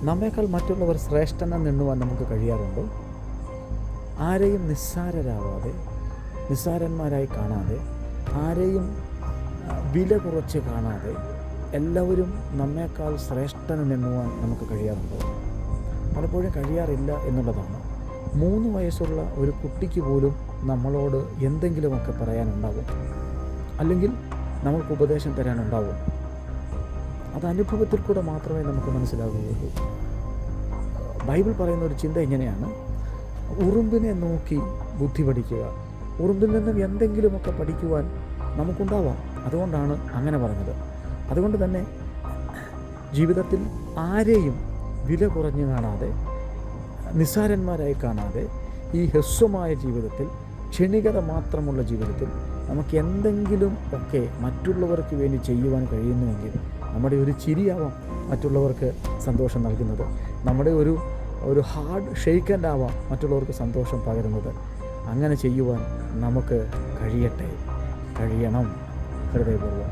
നമ്മേക്കാൾ മറ്റുള്ളവർ ശ്രേഷ്ഠനെന്ന് എണ്ണുവാൻ നമുക്ക് കഴിയാറുണ്ടോ? ആരെയും നിസ്സാരന്മാരായി കാണാതെ, ആരെയും വില കുറച്ച് കാണാതെ, എല്ലാവരും നമ്മേക്കാൾ ശ്രേഷ്ഠനെന്ന് എണ്ണുവാൻ നമുക്ക് കഴിയാറുണ്ടോ? പലപ്പോഴും കഴിയാറില്ല എന്നുള്ളതാണ്. 3 വയസ്സുള്ള ഒരു കുട്ടിക്ക് പോലും നമ്മളോട് എന്തെങ്കിലുമൊക്കെ പറയാനുണ്ടാവും, അല്ലെങ്കിൽ നമുക്ക് ഉപദേശം തരാനുണ്ടാവും. അത് അനുഭവത്തിൽ കൂടെ മാത്രമേ നമുക്ക് മനസ്സിലാവുകയുള്ളൂ. ബൈബിൾ പറയുന്ന ഒരു ചിന്ത ഇങ്ങനെയാണ്: ഉറുമ്പിനെ നോക്കി ബുദ്ധി പഠിക്കുക. ഉറുമ്പിൽ നിന്നും എന്തെങ്കിലുമൊക്കെ പഠിക്കുവാൻ നമുക്കുണ്ടാവാം. അതുകൊണ്ടാണ് അങ്ങനെ പറഞ്ഞത്. അതുകൊണ്ട് തന്നെ ജീവിതത്തിൽ ആരെയും വില കുറഞ്ഞു കാണാതെ, നിസ്സാരന്മാരായി കാണാതെ, ഈ ഹ്രസ്വമായ ജീവിതത്തിൽ, ക്ഷണികത മാത്രമുള്ള ജീവിതത്തിൽ നമുക്ക് എന്തെങ്കിലും ഒക്കെ മറ്റുള്ളവർക്ക് വേണ്ടി ചെയ്യുവാൻ കഴിയുന്നുവെങ്കിൽ, നമ്മുടെ ഒരു ചിരിയാവാം മറ്റുള്ളവർക്ക് സന്തോഷം നൽകുന്നത്, നമ്മുടെ ഒരു ഹാർഡ് ഷെയ്ക്ക് ഹാൻഡ് ആവാം മറ്റുള്ളവർക്ക് സന്തോഷം പകരുന്നത്. അങ്ങനെ ചെയ്യുവാൻ നമുക്ക് കഴിയണം ഹൃദയപൂർവ്വം.